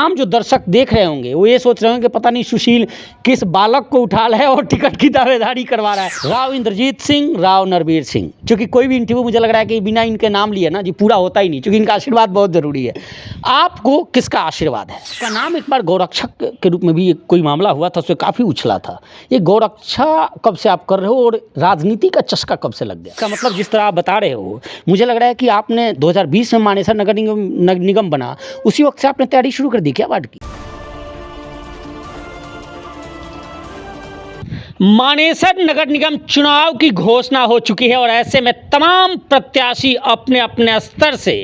तमाम जो दर्शक देख रहे होंगे वो ये सोच रहे होंगे कि पता नहीं सुशील किस बालक को उठा लाया और टिकट की दावेदारी करवा रहा है। राव इंद्रजीत सिंह, राव नरवीर सिंह, क्योंकि कोई भी इंटरव्यू मुझे लग रहा है कि बिना इनके नाम लिए ना जी पूरा होता ही नहीं, क्योंकि इनका आशीर्वाद बहुत ज़रूरी है। आपको किसका आशीर्वाद है? इसका नाम एक बार गौरक्षक के रूप में भी कोई मामला हुआ था, उसमें काफ़ी उछला था। ये गौरक्षा कब से आप कर रहे हो और राजनीति का चस्का कब से लग गया? इसका मतलब जिस तरह आप बता रहे हो, मुझे लग रहा है कि आपने 2020 में मानेसर नगर निगम बना, उसी वक्त से आपने तैयारी शुरू कर दी क्या वार्ड की? मानेसर नगर निगम चुनाव की घोषणा हो चुकी है और ऐसे में तमाम प्रत्याशी अपने अपने स्तर से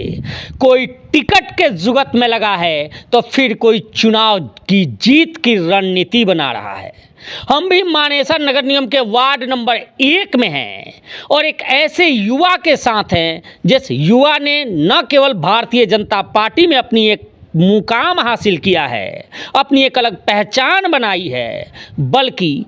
कोई टिकट के जुगत में लगा है तो फिर कोई चुनाव की जीत की रणनीति बना रहा है। हम भी मानेसर नगर निगम के वार्ड नंबर 1 में हैं और एक ऐसे युवा के साथ हैं जिस युवा ने न केवल भारतीय जनता पार्टी में अपनी एक मुकाम हासिल किया है, अपनी एक अलग पहचान बनाई है, बल्कि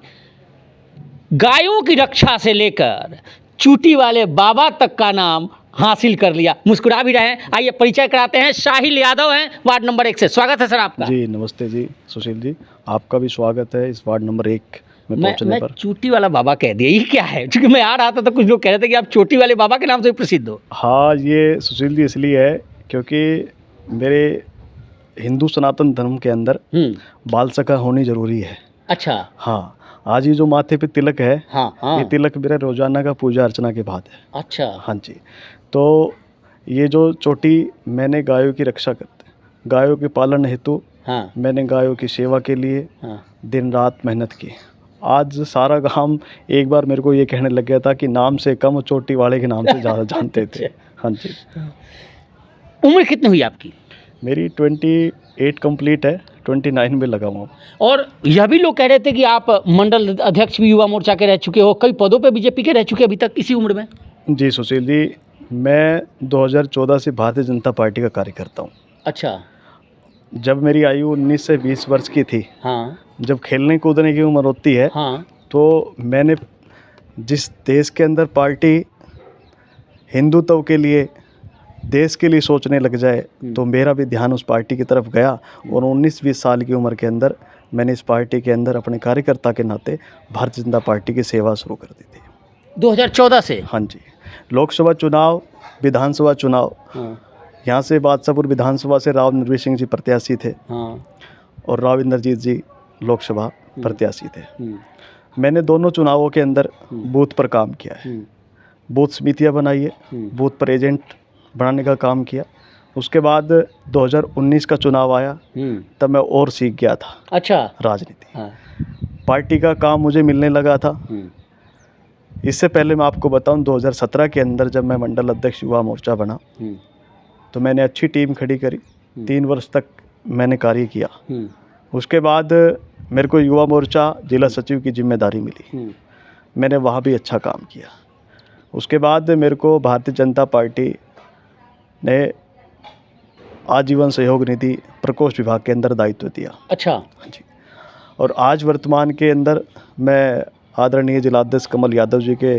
गायों की रक्षा से लेकर चूटी वाले बाबा तक का नाम हासिल कर लिया। मुस्कुरा भी रहे हैं। आइए परिचय कराते हैं, साहिल यादव हैं वार्ड नंबर 1 से। स्वागत है सर आपका। जी नमस्ते जी सुशील जी, आपका भी स्वागत है इस वार्ड नंबर 1 में पहुंचने पर। चूटी वाला बाबा कह दिया, ये क्या है? क्योंकि मैं आ रहा था तो कुछ लोग कह रहे थे कि आप चोटी वाले बाबा के नाम से प्रसिद्ध हो। हाँ, ये सुशील जी इसलिए है क्योंकि मेरे हिंदू सनातन धर्म के अंदर बाल सखा होनी जरूरी है। अच्छा। हाँ, आज ये जो माथे पे तिलक है, हाँ। ये तिलक मेरा रोजाना का पूजा अर्चना के बाद है। अच्छा। हाँ जी, तो ये जो चोटी मैंने गायों की रक्षा करते, गायों के पालन हेतु मैंने गायों की सेवा के लिए दिन रात मेहनत की। आज सारा गांव एक बार मेरे को ये कहने लग गया था कि नाम से कम चोटी वाले के नाम से ज़्यादा जानते थे। हाँ जी। उम्र कितनी हुई आपकी? मेरी 28 कंप्लीट है, 29 में लगा हुआ हूँ। और यह भी लोग कह रहे थे कि आप मंडल अध्यक्ष भी युवा मोर्चा के रह चुके हो, कई पदों पे बीजेपी के रह चुके अभी तक इसी उम्र में। जी सुशील जी, मैं 2014 से भारतीय जनता पार्टी का कार्यकर्ता हूँ। अच्छा। जब मेरी आयु 19 से 20 वर्ष की थी, जब खेलने कूदने की उम्र होती है, तो मैंने जिस देश के अंदर पार्टी हिंदुत्व के लिए, देश के लिए सोचने लग जाए, तो मेरा भी ध्यान उस पार्टी की तरफ गया और 19-20 साल की उम्र के अंदर मैंने इस पार्टी के अंदर अपने कार्यकर्ता के नाते भारतीय जनता पार्टी की सेवा शुरू कर दी थी 2014 से। हाँ जी, लोकसभा चुनाव, विधानसभा चुनाव, यहाँ से बादशाहपुर विधानसभा से राव नरवीर सिंह जी प्रत्याशी थे और राव इंद्रजीत जी लोकसभा प्रत्याशी थे। मैंने दोनों चुनावों के अंदर बूथ पर काम किया है, बूथ समितियाँ बनाई है, बूथ पर एजेंट बनाने का काम किया। उसके बाद 2019 का चुनाव आया, तब मैं और सीख गया था। अच्छा। राजनीति, पार्टी का काम मुझे मिलने लगा था। इससे पहले मैं आपको बताऊं, 2017 के अंदर जब मैं मंडल अध्यक्ष युवा मोर्चा बना तो मैंने अच्छी टीम खड़ी करी, 3 वर्ष तक मैंने कार्य किया। उसके बाद मेरे को युवा मोर्चा जिला सचिव की जिम्मेदारी मिली, मैंने वहाँ भी अच्छा काम किया। उसके बाद मेरे को भारतीय जनता पार्टी ने आजीवन सहयोग निधि प्रकोष्ठ विभाग के अंदर दायित्व दिया। अच्छा। हाँ जी, और आज वर्तमान के अंदर मैं आदरणीय जिलाध्यक्ष कमल यादव जी के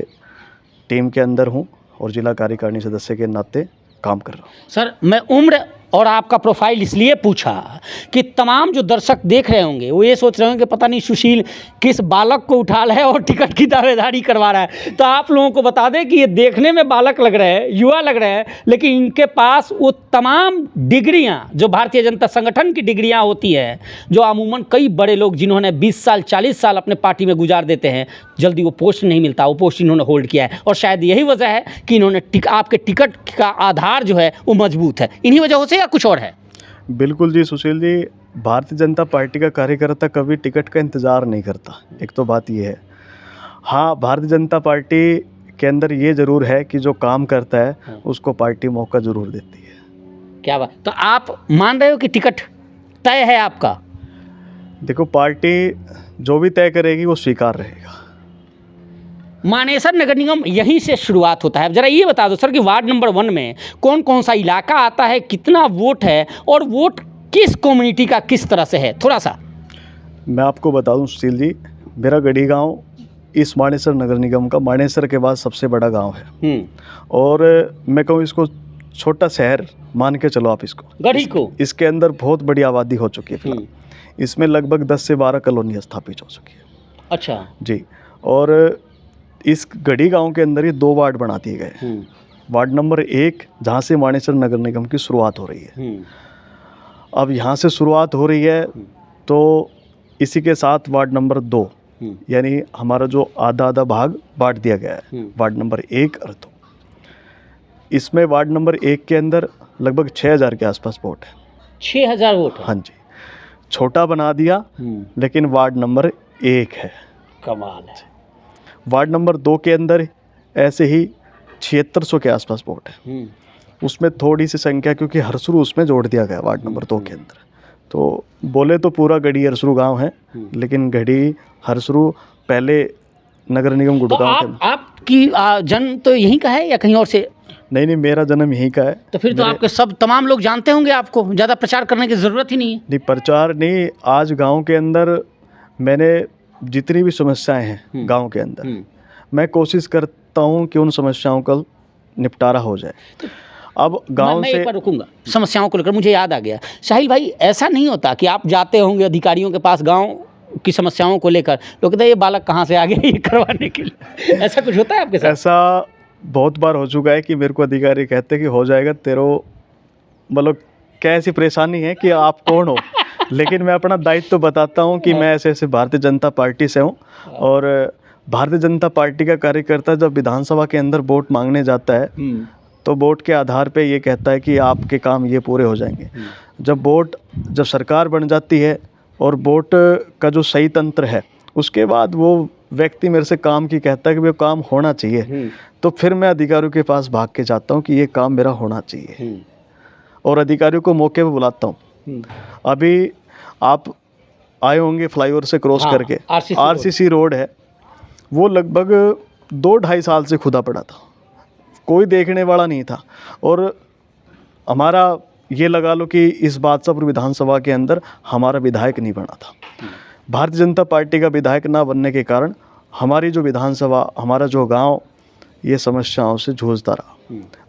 टीम के अंदर हूँ और जिला कार्यकारिणी सदस्य के नाते काम कर रहा हूँ। सर, मैं उम्र और आपका प्रोफाइल इसलिए पूछा कि तमाम जो दर्शक देख रहे होंगे वो ये सोच रहे होंगे कि पता नहीं सुशील किस बालक को उठा लाया और टिकट की दावेदारी करवा रहा है। तो आप लोगों को बता दें कि ये देखने में बालक लग रहे हैं, युवा लग रहे हैं, लेकिन इनके पास वो तमाम डिग्रियां जो भारतीय जनता संगठन की डिग्रियां होती है, जो अमूमन कई बड़े लोग जिन्होंने 20 साल 40 साल अपने पार्टी में गुजार देते हैं, जल्दी वो पोस्ट नहीं मिलता, वो पोस्ट इन्होंने होल्ड किया है। और शायद यही वजह है कि इन्होंने आपके टिकट का आधार जो है वो मजबूत है। इन्हीं वजहों से या कुछ और है? बिल्कुल जी सुशील जी, भारतीय जनता पार्टी का कार्यकर्ता कभी टिकट का इंतज़ार नहीं करता, एक तो बात ये है। हाँ, भारतीय जनता पार्टी के अंदर ये ज़रूर है कि जो काम करता है उसको पार्टी मौका ज़रूर देती है। क्या बात, तो आप मान रहे हो कि टिकट तय है आपका? देखो, पार्टी जो भी तय करेगी वो स्वीकार रहेगा। मानेसर नगर निगम यहीं से शुरुआत होता है। जरा ये बता दो सर कि वार्ड नंबर 1 में कौन कौन सा इलाका आता है, कितना वोट है और वोट किस कम्युनिटी का किस तरह से है, थोड़ा सा। मैं आपको बता दूं सुशील जी, मेरा गढ़ी गांव इस मानेसर नगर निगम का मानेसर के बाद सबसे बड़ा गांव है और मैं कहूँ इसको छोटा शहर मान के चलो आप इसको, गढ़ी को। इसके अंदर बहुत बड़ी आबादी हो चुकी है फिलहाल। इसमें लगभग 10 से 12 कॉलोनी स्थापित हो चुकी है। अच्छा जी। और इस गढ़ी गांव के अंदर ही 2 वार्ड बना दिए गए। वार्ड नंबर 1 जहाँ से मानेसर नगर निगम की शुरुआत हो रही है। अब यहाँ से शुरुआत हो रही है तो इसी के साथ वार्ड नंबर 2 यानी हमारा जो आधा आधा भाग बांट दिया गया है, वार्ड नंबर 1 और 2। इसमें वार्ड नंबर 1 के अंदर लगभग 6000 के आसपास वोट है। 6000 वोट है? हाँ जी, छोटा बना दिया लेकिन वार्ड नंबर 1 है। कमाल है। वार्ड नंबर 2 के अंदर ऐसे ही 7600 के आसपास वोट है। उसमें थोड़ी सी संख्या क्योंकि हरसरू उसमें जोड़ दिया गया वार्ड नंबर 2 के अंदर। तो बोले तो पूरा गढ़ी हरसरू गांव है, लेकिन गढ़ी हरसरू पहले नगर निगम गुड़गांव तो आपकी जन्म तो यहीं का है या कहीं और से? नहीं, मेरा जन्म यहीं का है। तो फिर तो आपके सब तमाम लोग जानते होंगे आपको, ज़्यादा प्रचार करने की ज़रूरत ही नहीं है। नहीं, प्रचार नहीं। आज गांव के अंदर मैंने जितनी भी समस्याएं हैं गांव के अंदर, मैं कोशिश करता हूं कि उन समस्याओं का निपटारा हो जाए। अब गांव से मैं एक बार रुकूंगा समस्याओं को लेकर, मुझे याद आ गया। साहिल भाई, ऐसा नहीं होता कि आप जाते होंगे अधिकारियों के पास गाँव की समस्याओं को लेकर, लोग कहते हैं ये बालक कहाँ से आ गया ये करवाने के लिए? ऐसा कुछ होता है आपके साथ? ऐसा बहुत बार हो चुका है कि मेरे को अधिकारी कहते हैं कि हो जाएगा तेरो, मतलब क्या ऐसी परेशानी है कि आप कौन हो। लेकिन मैं अपना दायित्व तो बताता हूँ कि मैं ऐसे भारतीय जनता पार्टी से हूँ। और भारतीय जनता पार्टी का कार्यकर्ता जब विधानसभा के अंदर वोट मांगने जाता है तो वोट के आधार पे ये कहता है कि आपके काम ये पूरे हो जाएंगे। जब सरकार बन जाती है और वोट का जो सही तंत्र है, उसके बाद वो व्यक्ति मेरे से काम की कहता है कि वो काम होना चाहिए, तो फिर मैं अधिकारियों के पास भाग के जाता हूँ कि ये काम मेरा होना चाहिए और अधिकारियों को मौके पे बुलाता हूँ। अभी आप आए होंगे फ्लाईओवर से क्रॉस करके, आरसीसी रोड है, वो लगभग 2-2.5 साल से खुदा पड़ा था, कोई देखने वाला नहीं था। और हमारा ये लगा लो कि इस बादशाहपुर विधानसभा के अंदर हमारा विधायक नहीं बना था। भारतीय जनता पार्टी का विधायक ना बनने के कारण हमारी जो विधानसभा, हमारा जो गांव, ये समस्याओं से जूझता रहा।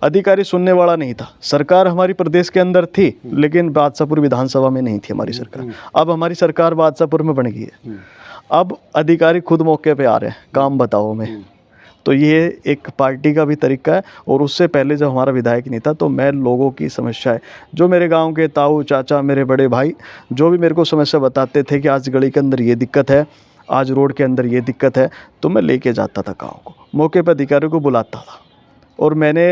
अधिकारी सुनने वाला नहीं था। सरकार हमारी प्रदेश के अंदर थी लेकिन बादशाहपुर विधानसभा में नहीं थी हमारी सरकार। अब हमारी सरकार बादशाहपुर में बन गई है। अब अधिकारी खुद मौके पे आ रहे हैं, काम बताओ में। तो ये एक पार्टी का भी तरीका है। और उससे पहले जब हमारा विधायक नहीं था तो मैं लोगों की समस्याएं, जो मेरे गांव के ताऊ चाचा, मेरे बड़े भाई, जो भी मेरे को समस्या बताते थे कि आज गली के अंदर ये दिक्कत है, आज रोड के अंदर ये दिक्कत है, तो मैं लेके जाता था गाँव को, मौके पर अधिकारियों को बुलाता था। और मैंने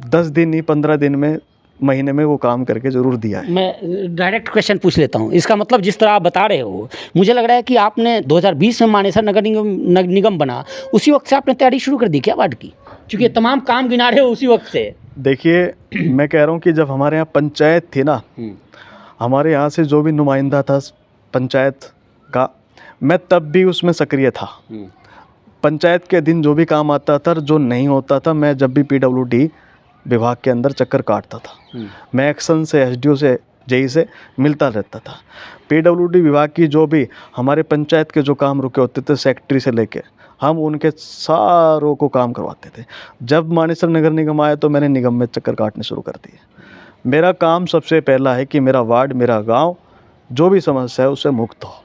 10 दिन नहीं 15 दिन में, महीने में वो काम करके ज़रूर दिया है। मैं डायरेक्ट क्वेश्चन पूछ लेता हूँ। इसका मतलब जिस तरह आप बता रहे हो, मुझे लग रहा है कि आपने 2020 में मानेसर नगर निगम बना, उसी वक्त से आपने तैयारी शुरू कर दी क्या वार्ड की? क्योंकि तमाम काम गिना रहे हो उसी वक्त से। देखिए, मैं कह रहा हूँ कि जब हमारे यहाँ पंचायत थी ना, हमारे यहाँ से जो भी नुमाइंदा था पंचायत का, मैं तब भी उसमें सक्रिय था। पंचायत के दिन जो भी काम आता था, जो नहीं होता था, मैं जब भी PWD विभाग के अंदर चक्कर काटता था, मैं एक्शन से, SDO से, जेई से मिलता रहता था। PWD विभाग की जो भी हमारे पंचायत के जो काम रुके होते थे, सेक्रेटरी से लेके, हम उनके सारों को काम करवाते थे। जब मानेसर नगर निगम आया तो मैंने निगम में चक्कर काटने शुरू कर दिए। मेरा काम सबसे पहला है कि मेरा वार्ड, मेरा गाँव जो भी समस्या है उससे मुक्त हो।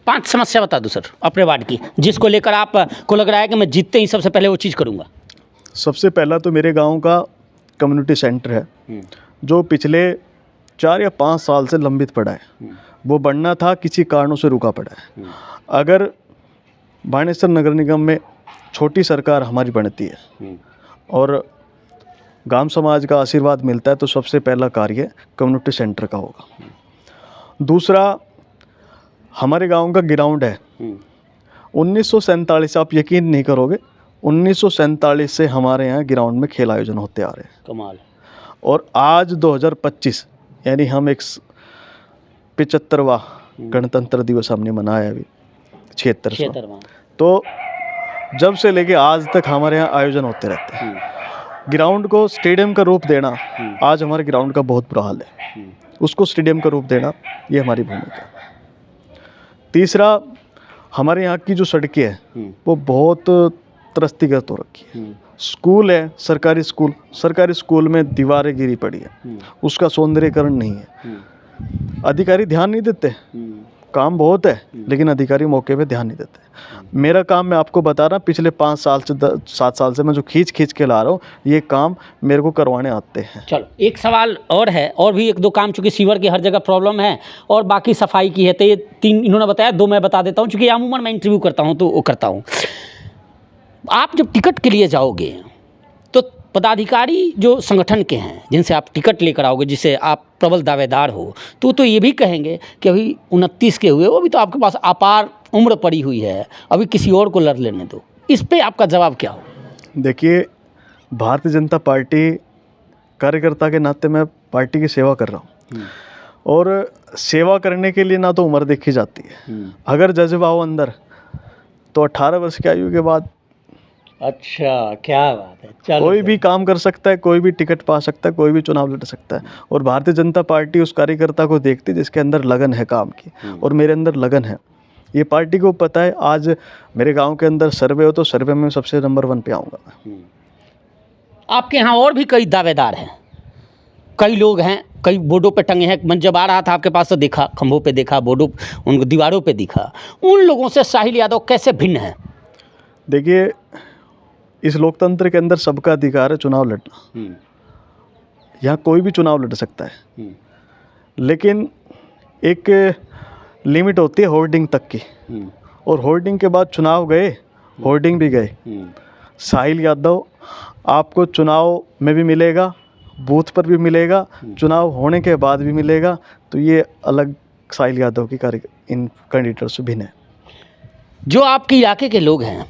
5 समस्या बता दो सर अपने वार्ड की, जिसको लेकर आपको लग रहा है कि मैं जीतते ही सबसे पहले वो चीज़ करूँगा। सबसे पहला तो मेरे गांव का कम्युनिटी सेंटर है, जो पिछले 4 या 5 साल से लंबित पड़ा है। वो बनना था, किसी कारणों से रुका पड़ा है। अगर मानेसर नगर निगम में छोटी सरकार हमारी बनती है और गांव समाज का आशीर्वाद मिलता है तो सबसे पहला कार्य कम्युनिटी सेंटर का होगा। दूसरा, हमारे गांव का ग्राउंड है। 1947, आप यकीन नहीं करोगे, 1947 से हमारे यहाँ ग्राउंड में खेल आयोजन होते आ रहे हैं। कमाल। और आज 2025 यानी हम एक 75वां गणतंत्र दिवस हमने मनाया अभी 76वां। तो जब से लेके आज तक हमारे यहाँ आयोजन होते रहते हैं। ग्राउंड को स्टेडियम का रूप देना, आज हमारे ग्राउंड का बहुत बुरा हाल है, उसको स्टेडियम का रूप देना ये हमारी भूमिका है। तीसरा, हमारे यहाँ की जो सड़कें हैं वो बहुत त्रस्तीगत हो रखी है। स्कूल है, सरकारी स्कूल में दीवारें गिरी पड़ी है, उसका सौंदर्यीकरण नहीं है। अधिकारी ध्यान नहीं देते, काम बहुत है लेकिन अधिकारी मौके पे ध्यान नहीं देते। मेरा काम मैं आपको बता रहा, पिछले 5 साल से 7 साल से मैं जो खींच के ला रहा हूँ, ये काम मेरे को करवाने आते हैं। चलो एक सवाल और है, और भी 1-2 काम, चूँकि सीवर की हर जगह प्रॉब्लम है और बाकी सफाई की है, तो ये 3 इन्होंने बताया, 2 मैं बता देता हूँ, चूँकि अमूमन मैं इंटरव्यू करता हूँ तो वो करता हूँ। आप जब टिकट के लिए जाओगे तो पदाधिकारी जो संगठन के हैं जिनसे आप टिकट लेकर आओगे, जिसे आप प्रबल दावेदार हो, तो ये भी कहेंगे कि अभी 29 के हुए, वो भी तो आपके पास अपार उम्र पड़ी हुई है, अभी किसी और को लड़ लेने दो। इस पे आपका जवाब क्या हो? देखिए, भारतीय जनता पार्टी कार्यकर्ता के नाते मैं पार्टी की सेवा कर रहा हूँ, और सेवा करने के लिए ना तो उम्र देखी जाती है। अगर जज्बा हो अंदर तो 18 वर्ष की आयु के बाद अच्छा, क्या बात है। चलो, कोई भी काम कर सकता है, कोई भी टिकट पा सकता है, कोई भी चुनाव लड़ सकता है। और भारतीय जनता पार्टी उस कार्यकर्ता को देखती है जिसके अंदर लगन है काम की, और मेरे अंदर लगन है। ये पार्टी को पता है, आज मेरे गांव के अंदर सर्वे हो तो सर्वे में सबसे नंबर 1 पे आऊँगा। आपके यहाँ और भी कई दावेदार हैं, कई लोग हैं, कई बोर्डों पे टंगे हैं। मैं जब आ रहा था आपके पास तो देखा, खंभों पे देखा, बोर्डों, उनको दीवारों पे दिखा। उन लोगों से साहिल यादव कैसे भिन्न है? देखिए, इस लोकतंत्र के अंदर सबका अधिकार है चुनाव लड़ना। यहाँ कोई भी चुनाव लड़ सकता है, लेकिन एक लिमिट होती है होर्डिंग तक की, और होर्डिंग के बाद चुनाव गए, होर्डिंग भी गए। साहिल यादव आपको चुनाव में भी मिलेगा, बूथ पर भी मिलेगा, चुनाव होने के बाद भी मिलेगा। तो ये अलग साहिल यादव की कार्य इन कैंडिडेट से भिन्न है। जो आपके इलाके के लोग हैं,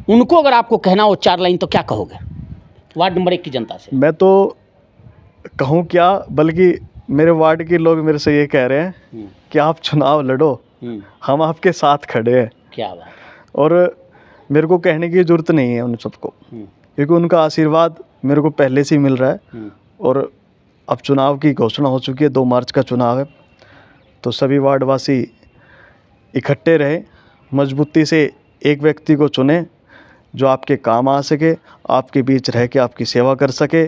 उनको अगर आपको कहना हो 4 लाइन तो क्या कहोगे वार्ड नंबर 1 की जनता से? मैं तो कहूँ क्या, बल्कि मेरे वार्ड के लोग मेरे से ये कह रहे हैं कि आप चुनाव लड़ो, हम आपके साथ खड़े हैं। क्या बात। और मेरे को कहने की ज़रूरत नहीं है उन सबको, क्योंकि उनका आशीर्वाद मेरे को पहले से ही मिल रहा है। और अब चुनाव की घोषणा हो चुकी है, 2 मार्च का चुनाव है, तो सभी वार्डवासी इकट्ठे रहे, मजबूती से एक व्यक्ति को चुने जो आपके काम आ सके, आपके बीच रह के आपकी सेवा कर सके।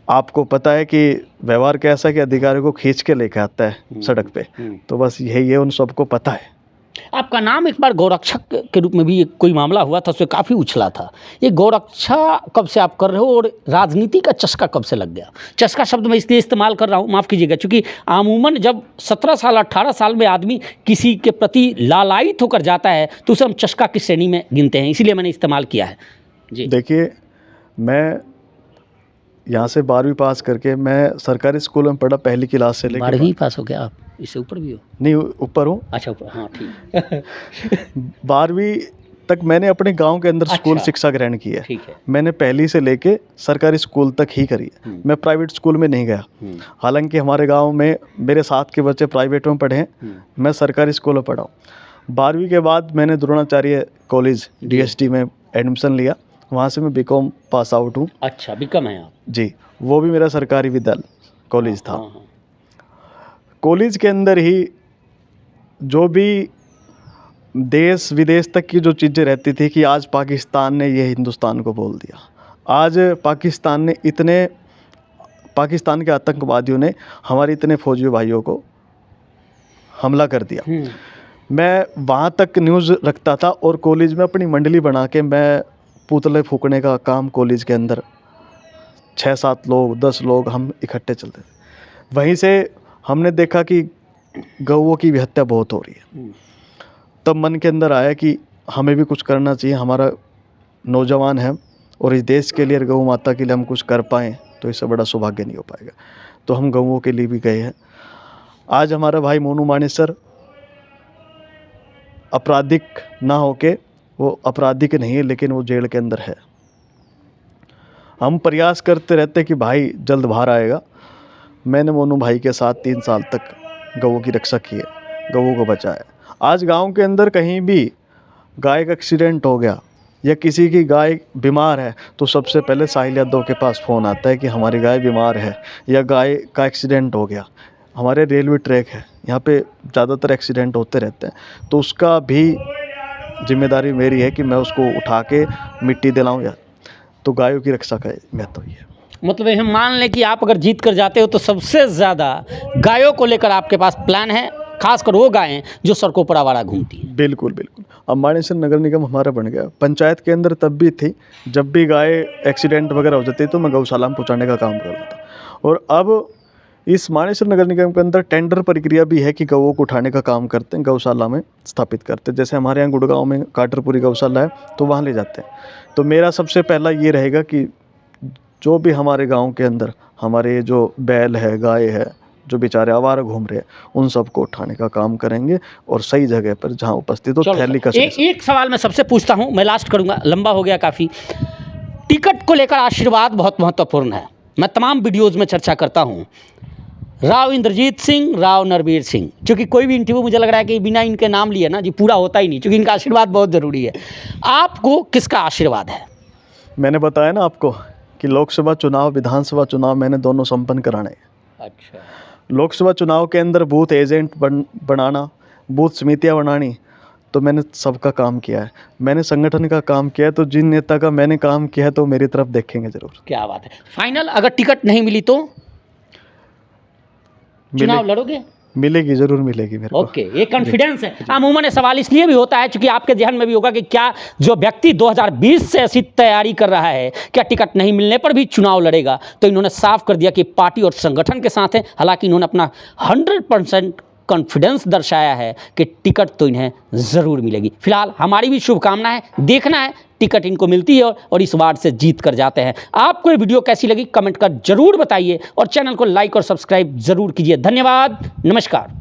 आपको पता है कि व्यवहार कैसा, कि अधिकारी को खींच के लेके आता है सड़क पे, तो बस यही है, उन सबको पता है। आपका नाम एक बार गौरक्षक के रूप में भी कोई मामला हुआ था, उसमें काफ़ी उछला था। ये गौरक्षा कब से आप कर रहे हो, और राजनीति का चस्का कब से लग गया? चस्का शब्द मैं इसलिए इस्तेमाल कर रहा हूँ, माफ़ कीजिएगा, क्योंकि अमूमन जब 17 साल 18 साल में आदमी किसी के प्रति लालायित होकर जाता है तो उसे हम चस्का की श्रेणी में गिनते हैं, इसीलिए मैंने इस्तेमाल किया है जी। देखिए, मैं यहाँ से 12वीं पास करके मैं सरकारी स्कूल में पढ़ा, पहली क्लास से लेकर 12वीं पास हो गया आप? इससे ऊपर भी हो? नहीं, ऊपर हूँ। अच्छा, ऊपर, हाँ ठीक। 12वीं तक मैंने अपने गांव के अंदर स्कूल शिक्षा ग्रहण की है। ठीक है। मैंने पहली से लेके सरकारी स्कूल तक ही करी है, मैं प्राइवेट स्कूल में नहीं गया। हालांकि हमारे गांव में मेरे साथ के बच्चे प्राइवेट में पढ़े हैं, मैं सरकारी स्कूल में पढ़ा हूँ। 12वीं के बाद मैंने द्रोणाचार्य कॉलेज DST में एडमिशन लिया, वहाँ से मैं BCom पास आउट हूँ। अच्छा, BCom है आप? जी, वो भी मेरा सरकारी विद्यालय कॉलेज था। कॉलेज के अंदर ही जो भी देश विदेश तक की जो चीज़ें रहती थी, कि आज पाकिस्तान ने ये हिंदुस्तान को बोल दिया, आज पाकिस्तान ने पाकिस्तान के आतंकवादियों ने हमारे इतने फौजी भाइयों को हमला कर दिया। मैं वहाँ तक न्यूज़ रखता था, और कॉलेज में अपनी मंडली बना के मैं पुतले फूकने का काम कॉलेज के अंदर 6-7 लोग 10 लोग हम इकट्ठे चलते थे। वहीं से हमने देखा कि गौओं की भी हत्या बहुत हो रही है। तब मन के अंदर आया कि हमें भी कुछ करना चाहिए, हमारा नौजवान है और इस देश के लिए, गौ माता के लिए हम कुछ कर पाएँ तो इससे बड़ा सौभाग्य नहीं हो पाएगा। तो हम गौओं के लिए भी गए हैं। आज हमारा भाई मोनू मानेसर आपराधिक ना होके, वो आपराधिक नहीं है लेकिन वो जेल के अंदर है। हम प्रयास करते रहते कि भाई जल्द बाहर आएगा। मैंने मोनू भाई के साथ 3 साल तक गौओं की रक्षा की है, गौओं को बचाया। आज गांव के अंदर कहीं भी गाय का एक्सीडेंट हो गया या किसी की गाय बीमार है तो सबसे पहले साहिल यादव के पास फ़ोन आता है कि हमारी गाय बीमार है या गाय का एक्सीडेंट हो गया। हमारे रेलवे ट्रैक है, यहाँ पे ज़्यादातर एक्सीडेंट होते रहते हैं, तो उसका भी जिम्मेदारी मेरी है कि मैं उसको उठा के मिट्टी दिलाऊं या तो गायों की रक्षा का महत्व ही है। मतलब हम मान लें कि आप अगर जीत कर जाते हो तो सबसे ज़्यादा गायों को लेकर आपके पास प्लान है, खासकर वो गायें जो सड़कों पर आवारा घूमती हैं। बिल्कुल बिल्कुल। अब मानेसर नगर निगम हमारा बन गया, पंचायत के अंदर तब भी थी जब भी गाय एक्सीडेंट वगैरह हो जाती तो मैं गौशाला में पहुँचाने का काम करता था। और अब इस मानेसर नगर निगम के अंदर टेंडर प्रक्रिया भी है कि गौओं को उठाने का काम करते हैं, गौशाला में स्थापित करते हैं। जैसे हमारे यहाँ गुड़गांव में काटरपुरी गौशाला है तो वहाँ ले जाते हैं। तो मेरा सबसे पहला ये रहेगा कि जो भी हमारे गांव के अंदर हमारे जो बैल है, गाय है, जो बेचारे आवारा घूम रहे हैं, उन सबको उठाने का काम करेंगे और सही जगह पर जहां उपस्थित हो थैली का एक सवाल मैं सबसे पूछता हूं, मैं लास्ट करूंगा, लंबा हो गया काफ़ी। टिकट को लेकर आशीर्वाद बहुत महत्वपूर्ण है। मैं तमाम वीडियोज़ में चर्चा करता हूं। राव इंद्रजीत सिंह, राव नरवीर सिंह, क्योंकि कोई भी इंटरव्यू मुझे लग रहा है कि बिना इनके नाम लिए ना जी पूरा होता ही नहीं, क्योंकि इनका आशीर्वाद बहुत ज़रूरी है। आपको किसका आशीर्वाद है? मैंने बताया ना आपको कि लोकसभा चुनाव, विधानसभा चुनाव मैंने दोनों संपन्न कराने हैं। अच्छा। लोकसभा चुनाव के अंदर बूथ एजेंट बनाना, बूथ समितियाँ बनानी, तो मैंने सबका काम किया है। मैंने संगठन का काम किया है, तो जिन नेता का मैंने काम किया है तो मेरी तरफ देखेंगे ज़रूर। क्या बात है। फाइनल, अगर टिकट नहीं मिली तो चुनाव लड़ोगे? मिलेगी, जरूर मिलेगी मेरे को। ओके, ये कॉन्फिडेंस है। अमूमन सवाल इसलिए भी होता है क्योंकि आपके ध्यान में भी होगा कि क्या जो व्यक्ति 2020 से ऐसी तैयारी कर रहा है, क्या टिकट नहीं मिलने पर भी चुनाव लड़ेगा? तो इन्होंने साफ कर दिया कि पार्टी और संगठन के साथ है। हालांकि इन्होंने अपना 100% कॉन्फिडेंस दर्शाया है कि टिकट तो इन्हें ज़रूर मिलेगी। फिलहाल हमारी भी शुभकामना है, देखना है टिकट इनको मिलती है और इस वार्ड से जीत कर जाते हैं। आपको ये वीडियो कैसी लगी कमेंट कर जरूर बताइए और चैनल को लाइक और सब्सक्राइब जरूर कीजिए। धन्यवाद, नमस्कार।